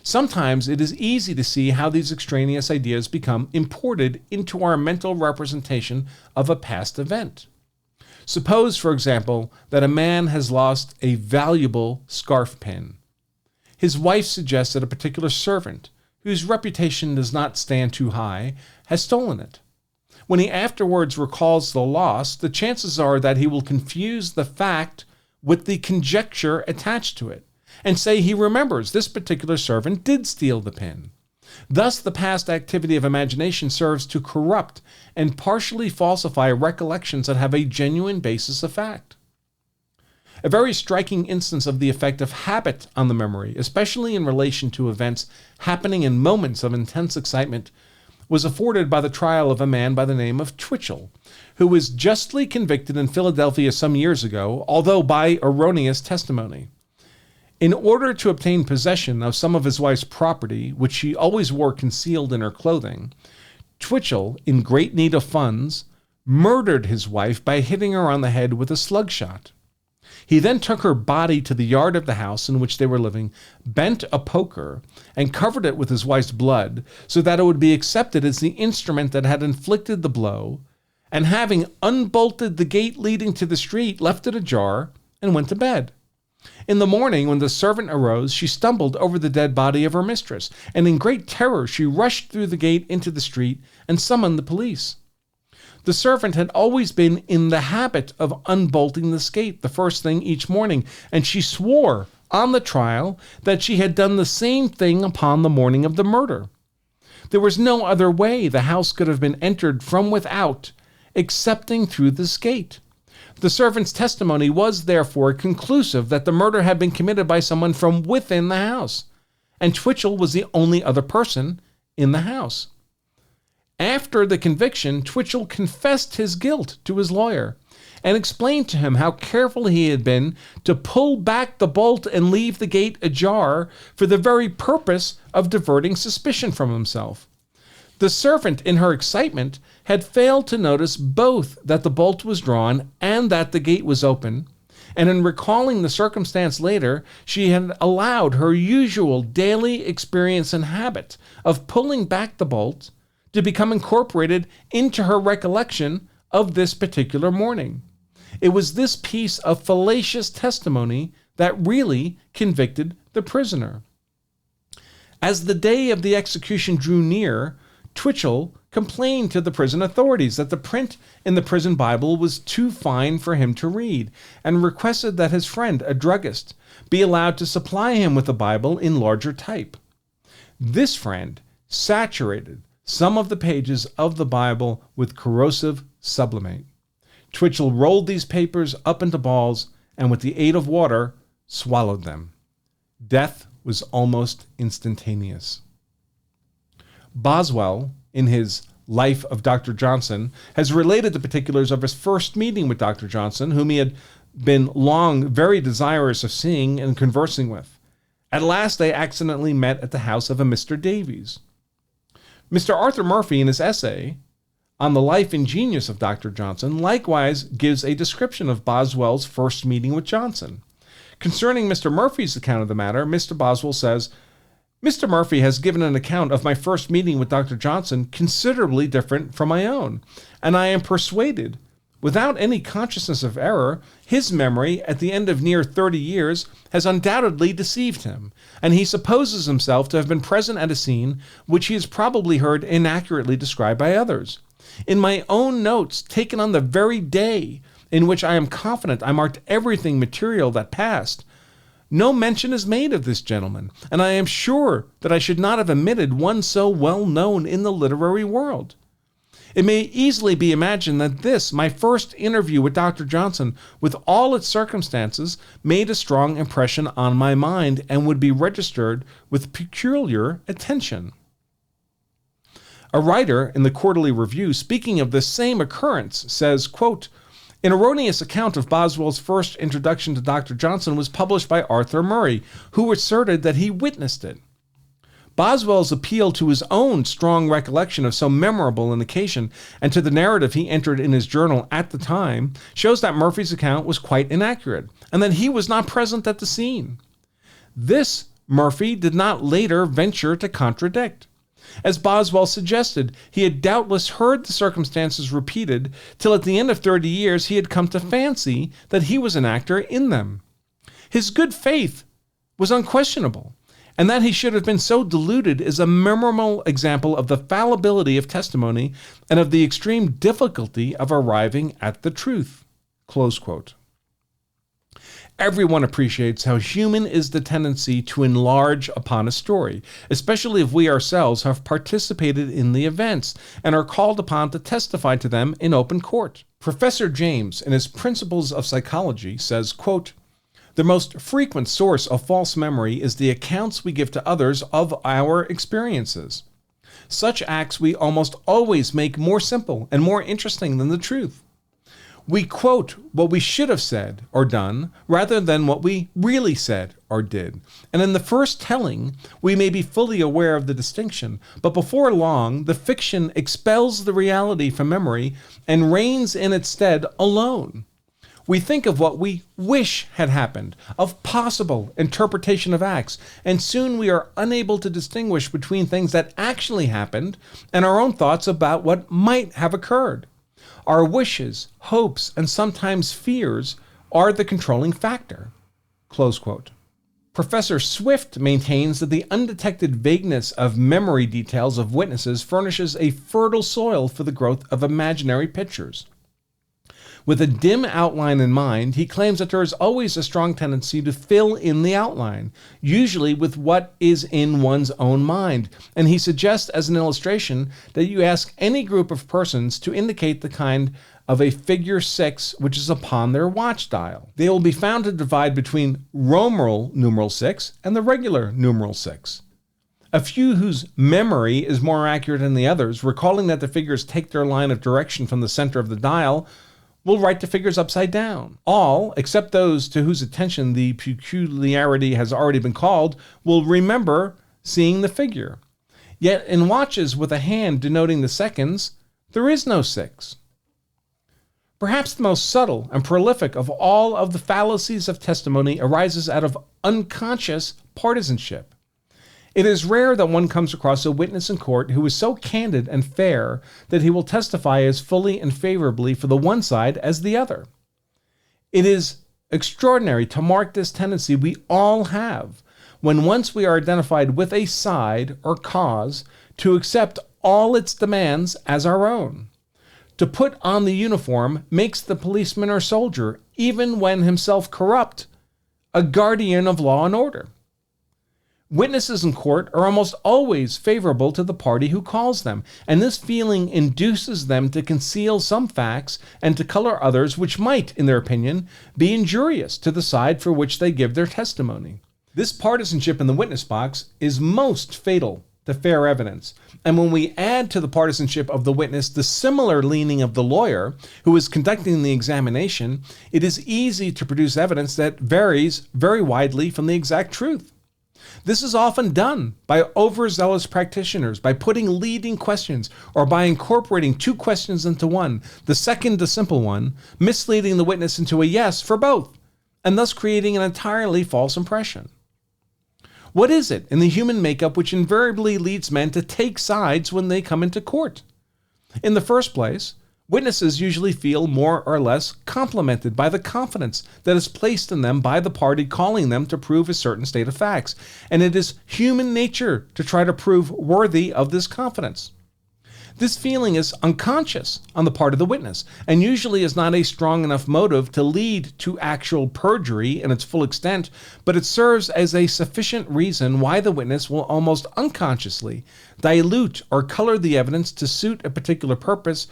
Sometimes it is easy to see how these extraneous ideas become imported into our mental representation of a past event. Suppose, for example, that a man has lost a valuable scarf pin. His wife suggests that a particular servant, whose reputation does not stand too high, has stolen it. When he afterwards recalls the loss, the chances are that he will confuse the fact with the conjecture attached to it, and say he remembers this particular servant did steal the pin. Thus, the past activity of imagination serves to corrupt and partially falsify recollections that have a genuine basis of fact. A very striking instance of the effect of habit on the memory, especially in relation to events happening in moments of intense excitement, was afforded by the trial of a man by the name of Twitchell, who was justly convicted in Philadelphia some years ago, although by erroneous testimony. In order to obtain possession of some of his wife's property, which she always wore concealed in her clothing, Twitchell, in great need of funds, murdered his wife by hitting her on the head with a slugshot. He then took her body to the yard of the house in which they were living, bent a poker, and covered it with his wife's blood so that it would be accepted as the instrument that had inflicted the blow, and having unbolted the gate leading to the street, left it ajar and went to bed. In the morning, when the servant arose, she stumbled over the dead body of her mistress, and in great terror she rushed through the gate into the street and summoned the police. The servant had always been in the habit of unbolting the gate the first thing each morning, and she swore on the trial that she had done the same thing upon the morning of the murder. There was no other way the house could have been entered from without, excepting through this gate. The servant's testimony was therefore conclusive that the murder had been committed by someone from within the house, and Twitchell was the only other person in the house. After the conviction, Twitchell confessed his guilt to his lawyer and explained to him how careful he had been to pull back the bolt and leave the gate ajar for the very purpose of diverting suspicion from himself. The servant, in her excitement, had failed to notice both that the bolt was drawn and that the gate was open, and in recalling the circumstance later, she had allowed her usual daily experience and habit of pulling back the bolt to become incorporated into her recollection of this particular morning. It was this piece of fallacious testimony that really convicted the prisoner. As the day of the execution drew near, Twitchell complained to the prison authorities that the print in the prison Bible was too fine for him to read, and requested that his friend, a druggist, be allowed to supply him with the Bible in larger type. This friend saturated some of the pages of the Bible with corrosive sublimate. Twitchell rolled these papers up into balls and with the aid of water, swallowed them. Death was almost instantaneous. Boswell, in his Life of Dr. Johnson, has related the particulars of his first meeting with Dr. Johnson, whom he had been long very desirous of seeing and conversing with. At last they accidentally met at the house of a Mr. Davies. Mr. Arthur Murphy, in his essay on the life and genius of Dr. Johnson, likewise gives a description of Boswell's first meeting with Johnson. Concerning Mr. Murphy's account of the matter, Mr. Boswell says, Mr. Murphy has given an account of my first meeting with Dr. Johnson considerably different from my own, and I am persuaded, without any consciousness of error, his memory at the end of near 30 years has undoubtedly deceived him, and he supposes himself to have been present at a scene which he has probably heard inaccurately described by others. In my own notes, taken on the very day in which I am confident I marked everything material that passed, no mention is made of this gentleman, and I am sure that I should not have omitted one so well known in the literary world. It may easily be imagined that this, my first interview with Dr. Johnson, with all its circumstances, made a strong impression on my mind and would be registered with peculiar attention. A writer in the Quarterly Review, speaking of this same occurrence, says, quote, An erroneous account of Boswell's first introduction to Dr. Johnson was published by Arthur Murray, who asserted that he witnessed it. Boswell's appeal to his own strong recollection of so memorable an occasion and to the narrative he entered in his journal at the time shows that Murphy's account was quite inaccurate and that he was not present at the scene. This Murphy did not later venture to contradict. As Boswell suggested, he had doubtless heard the circumstances repeated till at the end of 30 years he had come to fancy that he was an actor in them. His good faith was unquestionable, and that he should have been so deluded is a memorable example of the fallibility of testimony and of the extreme difficulty of arriving at the truth. Close quote. Everyone appreciates how human is the tendency to enlarge upon a story, especially if we ourselves have participated in the events and are called upon to testify to them in open court. Professor James, in his Principles of Psychology, says, quote, The most frequent source of false memory is the accounts we give to others of our experiences. Such acts we almost always make more simple and more interesting than the truth. We quote what we should have said or done rather than what we really said or did. And in the first telling, we may be fully aware of the distinction, but before long, the fiction expels the reality from memory and reigns in its stead alone. We think of what we wish had happened, of possible interpretation of acts, and soon we are unable to distinguish between things that actually happened and our own thoughts about what might have occurred. Our wishes, hopes, and sometimes fears are the controlling factor. Close quote. Professor Swift maintains that the undetected vagueness of memory details of witnesses furnishes a fertile soil for the growth of imaginary pictures. With a dim outline in mind, he claims that there is always a strong tendency to fill in the outline, usually with what is in one's own mind, and he suggests as an illustration that you ask any group of persons to indicate the kind of a figure 6 which is upon their watch dial. They will be found to divide between Roman numeral 6 and the regular numeral 6. A few whose memory is more accurate than the others, recalling that the figures take their line of direction from the center of the dial, will write the figures upside down. All, except those to whose attention the peculiarity has already been called, will remember seeing the figure. Yet in watches with a hand denoting the seconds, there is no 6. Perhaps the most subtle and prolific of all of the fallacies of testimony arises out of unconscious partisanship. It is rare that one comes across a witness in court who is so candid and fair that he will testify as fully and favorably for the one side as the other. It is extraordinary to mark this tendency we all have, when once we are identified with a side or cause, to accept all its demands as our own. To put on the uniform makes the policeman or soldier, even when himself corrupt, a guardian of law and order. Witnesses in court are almost always favorable to the party who calls them, and this feeling induces them to conceal some facts and to color others which might, in their opinion, be injurious to the side for which they give their testimony. This partisanship in the witness box is most fatal to fair evidence, and when we add to the partisanship of the witness the similar leaning of the lawyer who is conducting the examination, it is easy to produce evidence that varies very widely from the exact truth. This is often done by overzealous practitioners, by putting leading questions or by incorporating two questions into one, the second a simple one, misleading the witness into a yes for both, and thus creating an entirely false impression. What is it in the human makeup which invariably leads men to take sides when they come into court? In the first place, witnesses usually feel more or less complimented by the confidence that is placed in them by the party calling them to prove a certain state of facts, and it is human nature to try to prove worthy of this confidence. This feeling is unconscious on the part of the witness, and usually is not a strong enough motive to lead to actual perjury in its full extent, but it serves as a sufficient reason why the witness will almost unconsciously dilute or color the evidence to suit a particular purpose,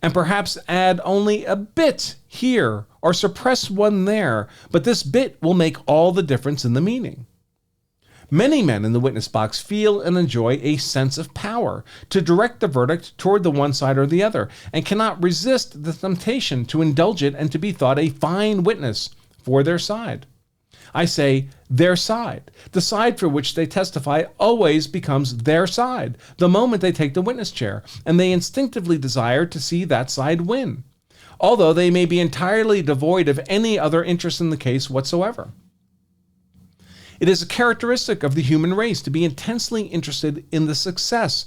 and perhaps add only a bit here or suppress one there, but this bit will make all the difference in the meaning. Many men in the witness box feel and enjoy a sense of power to direct the verdict toward the one side or the other, and cannot resist the temptation to indulge it and to be thought a fine witness for their side. I say their side. The side for which they testify always becomes their side the moment they take the witness chair, and they instinctively desire to see that side win, although they may be entirely devoid of any other interest in the case whatsoever. It is a characteristic of the human race to be intensely interested in the success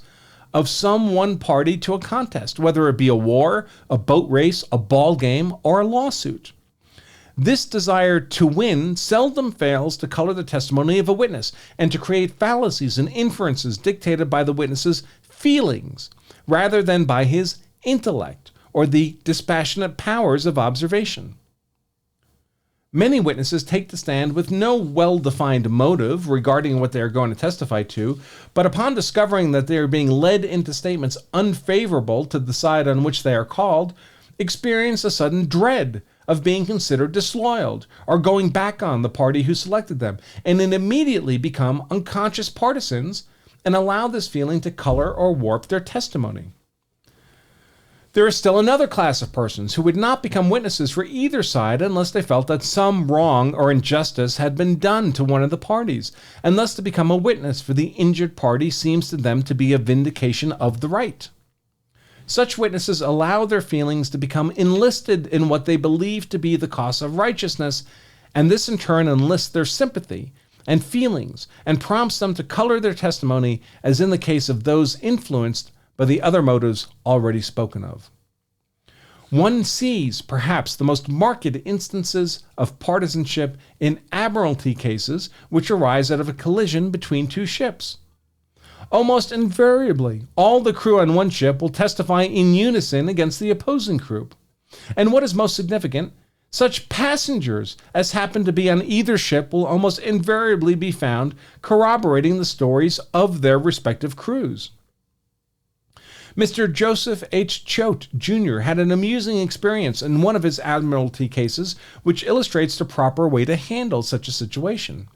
of some one party to a contest, whether it be a war, a boat race, a ball game, or a lawsuit. This desire to win seldom fails to color the testimony of a witness and to create fallacies and inferences dictated by the witness's feelings rather than by his intellect or the dispassionate powers of observation. Many witnesses take the stand with no well-defined motive regarding what they are going to testify to, but upon discovering that they are being led into statements unfavorable to the side on which they are called, experience a sudden dread of being considered disloyal or going back on the party who selected them, and then immediately become unconscious partisans and allow this feeling to color or warp their testimony. There is still another class of persons who would not become witnesses for either side unless they felt that some wrong or injustice had been done to one of the parties, and thus to become a witness for the injured party seems to them to be a vindication of the right. Such witnesses allow their feelings to become enlisted in what they believe to be the cause of righteousness, and this in turn enlists their sympathy and feelings and prompts them to color their testimony, as in the case of those influenced by the other motives already spoken of. One sees perhaps the most marked instances of partisanship in admiralty cases which arise out of a collision between two ships. Almost invariably, all the crew on one ship will testify in unison against the opposing crew. And what is most significant, such passengers as happen to be on either ship will almost invariably be found corroborating the stories of their respective crews. Mr. Joseph H. Choate, Jr. had an amusing experience in one of his admiralty cases which illustrates the proper way to handle such a situation.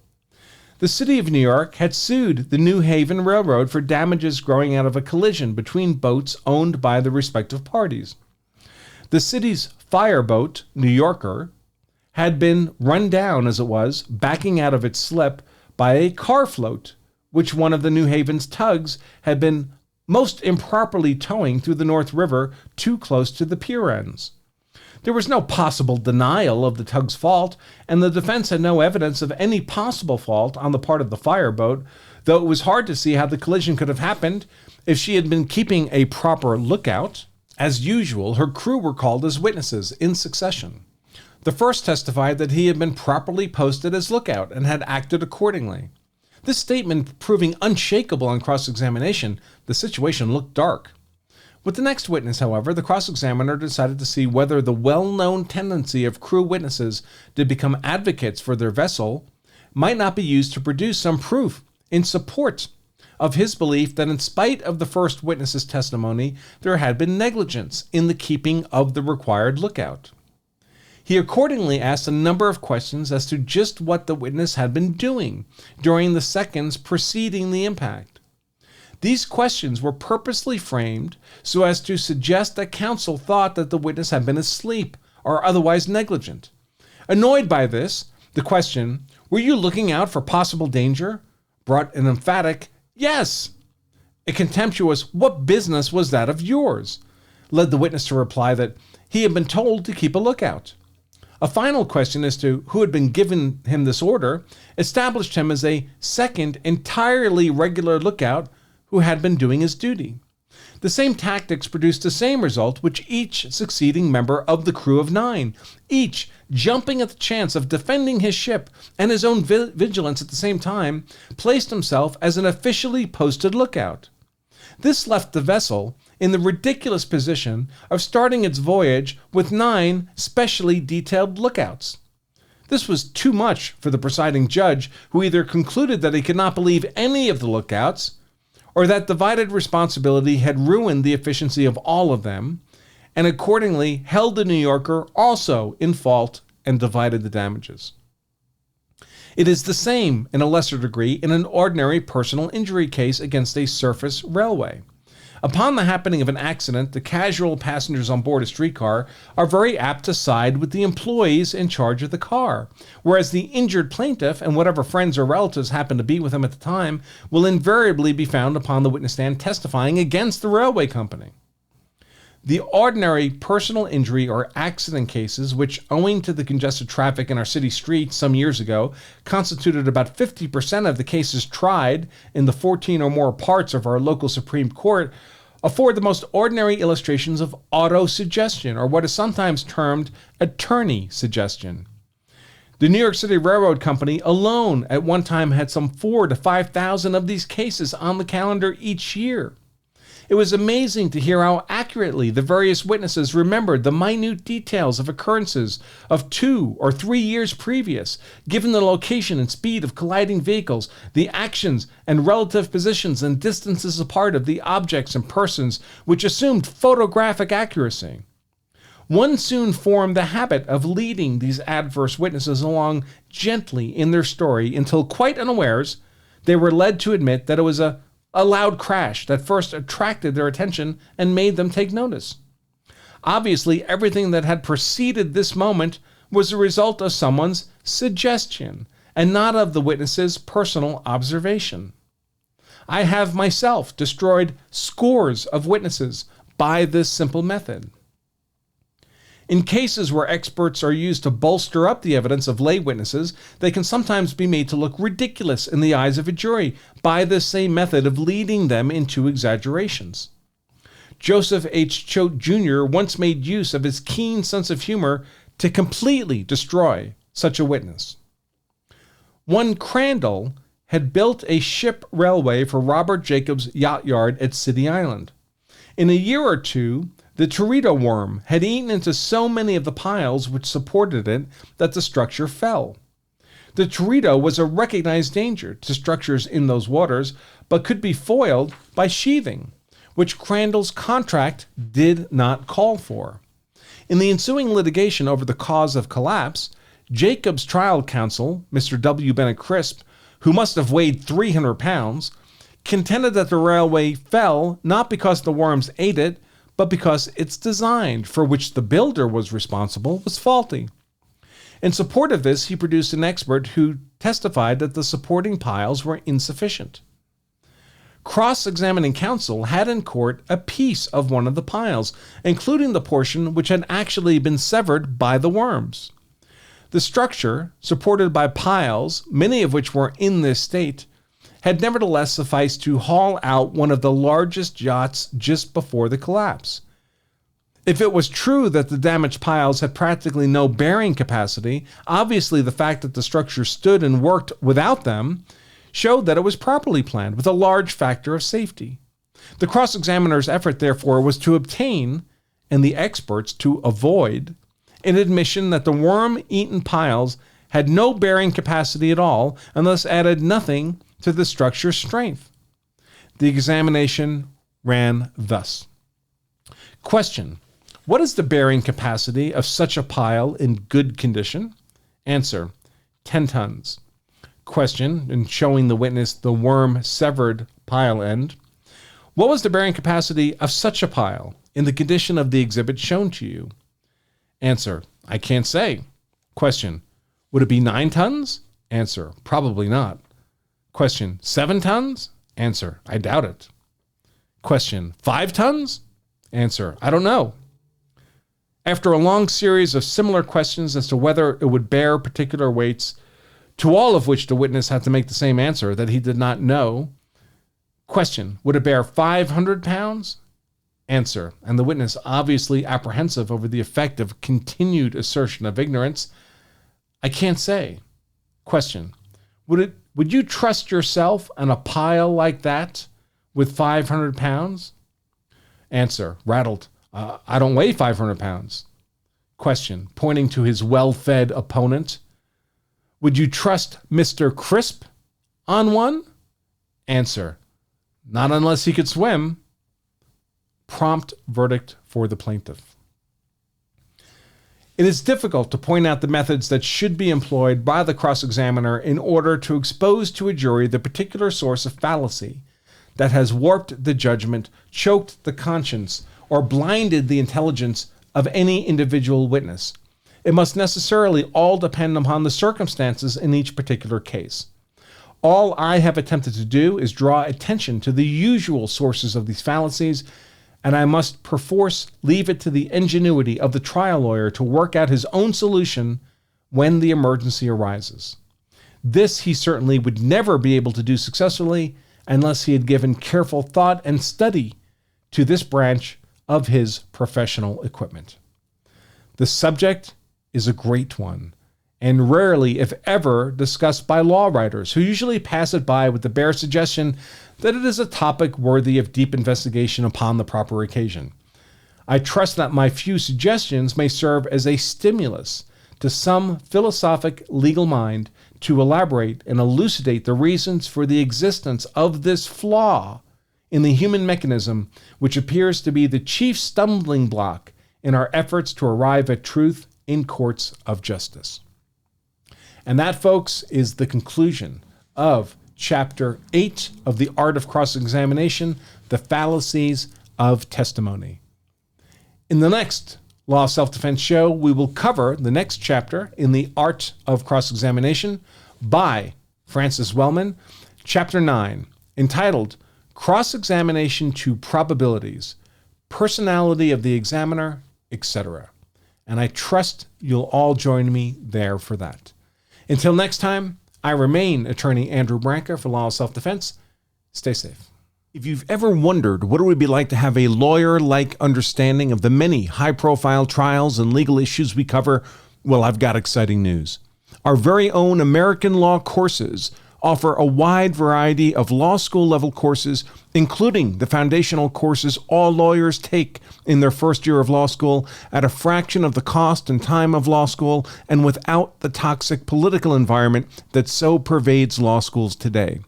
The city of New York had sued the New Haven Railroad for damages growing out of a collision between boats owned by the respective parties. The city's fireboat, New Yorker, had been run down, as it was, backing out of its slip by a car float, which one of the New Haven's tugs had been most improperly towing through the North River too close to the pier ends. There was no possible denial of the tug's fault, and the defense had no evidence of any possible fault on the part of the fireboat, though it was hard to see how the collision could have happened if she had been keeping a proper lookout. As usual, her crew were called as witnesses in succession. The first testified that he had been properly posted as lookout and had acted accordingly. This statement proving unshakable on cross-examination, the situation looked dark. With the next witness, however, the cross-examiner decided to see whether the well-known tendency of crew witnesses to become advocates for their vessel might not be used to produce some proof in support of his belief that in spite of the first witness's testimony, there had been negligence in the keeping of the required lookout. He accordingly asked a number of questions as to just what the witness had been doing during the seconds preceding the impact. These questions were purposely framed so as to suggest that counsel thought that the witness had been asleep or otherwise negligent. Annoyed by this, the question, "Were you looking out for possible danger?" brought an emphatic "Yes." A contemptuous "What business was that of yours?" led the witness to reply that he had been told to keep a lookout. A final question as to who had been given him this order established him as a second, entirely regular lookout who had been doing his duty. The same tactics produced the same result which each succeeding member of the crew of 9, each jumping at the chance of defending his ship and his own vigilance at the same time, placed himself as an officially posted lookout. This left the vessel in the ridiculous position of starting its voyage with 9 specially detailed lookouts. This was too much for the presiding judge, who either concluded that he could not believe any of the lookouts, or that divided responsibility had ruined the efficiency of all of them, and accordingly held the New Yorker also in fault and divided the damages. It is the same, in a lesser degree, in an ordinary personal injury case against a surface railway. Upon the happening of an accident, the casual passengers on board a streetcar are very apt to side with the employees in charge of the car, whereas the injured plaintiff and whatever friends or relatives happen to be with him at the time will invariably be found upon the witness stand testifying against the railway company. The ordinary personal injury or accident cases, which, owing to the congested traffic in our city streets some years ago, constituted about 50% of the cases tried in the 14 or more parts of our local Supreme Court, afford the most ordinary illustrations of auto-suggestion, or what is sometimes termed attorney suggestion. The New York City Railroad Company alone at one time had some 4,000 to 5,000 of these cases on the calendar each year. It was amazing to hear how accurately the various witnesses remembered the minute details of occurrences of 2 or 3 years previous, given the location and speed of colliding vehicles, the actions and relative positions and distances apart of the objects and persons, which assumed photographic accuracy. One soon formed the habit of leading these adverse witnesses along gently in their story until, quite unawares, they were led to admit that it was a loud crash that first attracted their attention and made them take notice. Obviously, everything that had preceded this moment was the result of someone's suggestion and not of the witness's personal observation. I have myself destroyed scores of witnesses by this simple method. In cases where experts are used to bolster up the evidence of lay witnesses, they can sometimes be made to look ridiculous in the eyes of a jury by this same method of leading them into exaggerations. Joseph H. Choate Jr. once made use of his keen sense of humor to completely destroy such a witness. One Crandall had built a ship railway for Robert Jacobs' yacht yard at City Island. In a year or two, the teredo worm had eaten into so many of the piles which supported it that the structure fell. The teredo was a recognized danger to structures in those waters, but could be foiled by sheathing, which Crandall's contract did not call for. In the ensuing litigation over the cause of collapse, Jacob's trial counsel, Mr. W. Bennett Crisp, who must have weighed 300 pounds, contended that the railway fell not because the worms ate it, but because its design, for which the builder was responsible, was faulty. In support of this, he produced an expert who testified that the supporting piles were insufficient. Cross-examining counsel had in court a piece of one of the piles, including the portion which had actually been severed by the worms. The structure, supported by piles, many of which were in this state, had nevertheless sufficed to haul out one of the largest yachts just before the collapse. If it was true that the damaged piles had practically no bearing capacity, obviously the fact that the structure stood and worked without them showed that it was properly planned with a large factor of safety. The cross-examiner's effort, therefore, was to obtain, and the experts to avoid, an admission that the worm-eaten piles had no bearing capacity at all and thus added nothing to the structure's strength. The examination ran thus. Question: what is the bearing capacity of such a pile in good condition? Answer: 10 tons. Question, in showing the witness the worm-severed pile end: what was the bearing capacity of such a pile in the condition of the exhibit shown to you? Answer: I can't say. Question: would it be 9 tons? Answer: probably not. Question: 7 tons? Answer: I doubt it. Question: 5 tons? Answer: I don't know. After a long series of similar questions as to whether it would bear particular weights, to all of which the witness had to make the same answer, that he did not know. Question: would it bear 500 pounds? Answer, and the witness obviously apprehensive over the effect of continued assertion of ignorance: I can't say. Question: would you trust yourself on a pile like that with 500 pounds? Answer, rattled: I don't weigh 500 pounds. Question, pointing to his well-fed opponent: would you trust Mr. Crisp on one? Answer, not unless he could swim. Prompt verdict for the plaintiff. It is difficult to point out the methods that should be employed by the cross-examiner in order to expose to a jury the particular source of fallacy that has warped the judgment, choked the conscience, or blinded the intelligence of any individual witness. It must necessarily all depend upon the circumstances in each particular case. All I have attempted to do is draw attention to the usual sources of these fallacies, and I must perforce leave it to the ingenuity of the trial lawyer to work out his own solution when the emergency arises. This he certainly would never be able to do successfully unless he had given careful thought and study to this branch of his professional equipment. The subject is a great one, and rarely, if ever, discussed by law writers, who usually pass it by with the bare suggestion that it is a topic worthy of deep investigation upon the proper occasion. I trust that my few suggestions may serve as a stimulus to some philosophic legal mind to elaborate and elucidate the reasons for the existence of this flaw in the human mechanism, which appears to be the chief stumbling block in our efforts to arrive at truth in courts of justice. And that, folks, is the conclusion of Chapter 8 of The Art of Cross-Examination, The Fallacies of Testimony. In the next Law Self-Defense show, we will cover the next chapter in The Art of Cross-Examination by Francis Wellman, Chapter 9, entitled Cross-Examination to Probabilities, Personality of the Examiner, etc. And I trust you'll all join me there for that. Until next time, I remain Attorney Andrew Branca for Law of Self-Defense. Stay safe. If you've ever wondered what it would be like to have a lawyer-like understanding of the many high-profile trials and legal issues we cover, well, I've got exciting news. Our very own American Law courses offer a wide variety of law school level courses, including the foundational courses all lawyers take in their first year of law school at a fraction of the cost and time of law school and without the toxic political environment that so pervades law schools today.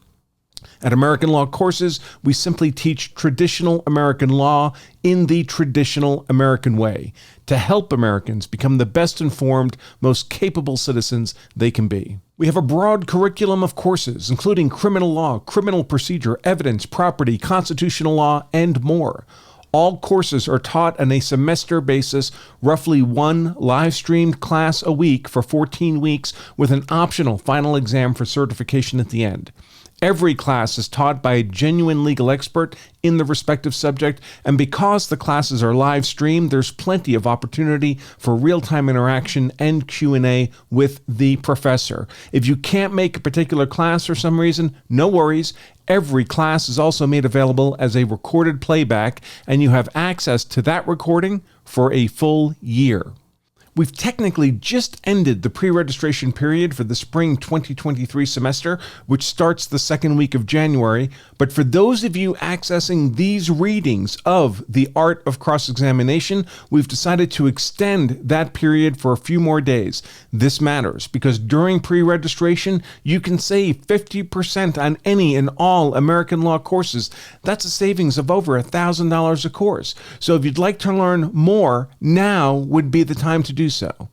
At American Law Courses, we simply teach traditional American law in the traditional American way to help Americans become the best informed, most capable citizens they can be. We have a broad curriculum of courses, including criminal law, criminal procedure, evidence, property, constitutional law, and more. All courses are taught on a semester basis, roughly one live-streamed class a week for 14 weeks with an optional final exam for certification at the end. Every class is taught by a genuine legal expert in the respective subject, and because the classes are live streamed, there's plenty of opportunity for real-time interaction and Q&A with the professor. If you can't make a particular class for some reason, no worries. Every class is also made available as a recorded playback, and you have access to that recording for a full year. We've technically just ended the pre-registration period for the spring 2023 semester, which starts the second week of January. But for those of you accessing these readings of The Art of Cross-Examination, we've decided to extend that period for a few more days. This matters because during pre-registration, you can save 50% on any and all American law courses. That's a savings of over $1,000 a course. So if you'd like to learn more, now would be the time to do so.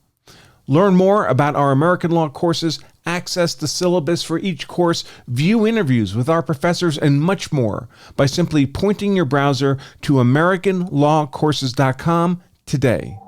Learn more about our American law courses, access the syllabus for each course, view interviews with our professors, and much more by simply pointing your browser to AmericanLawCourses.com today.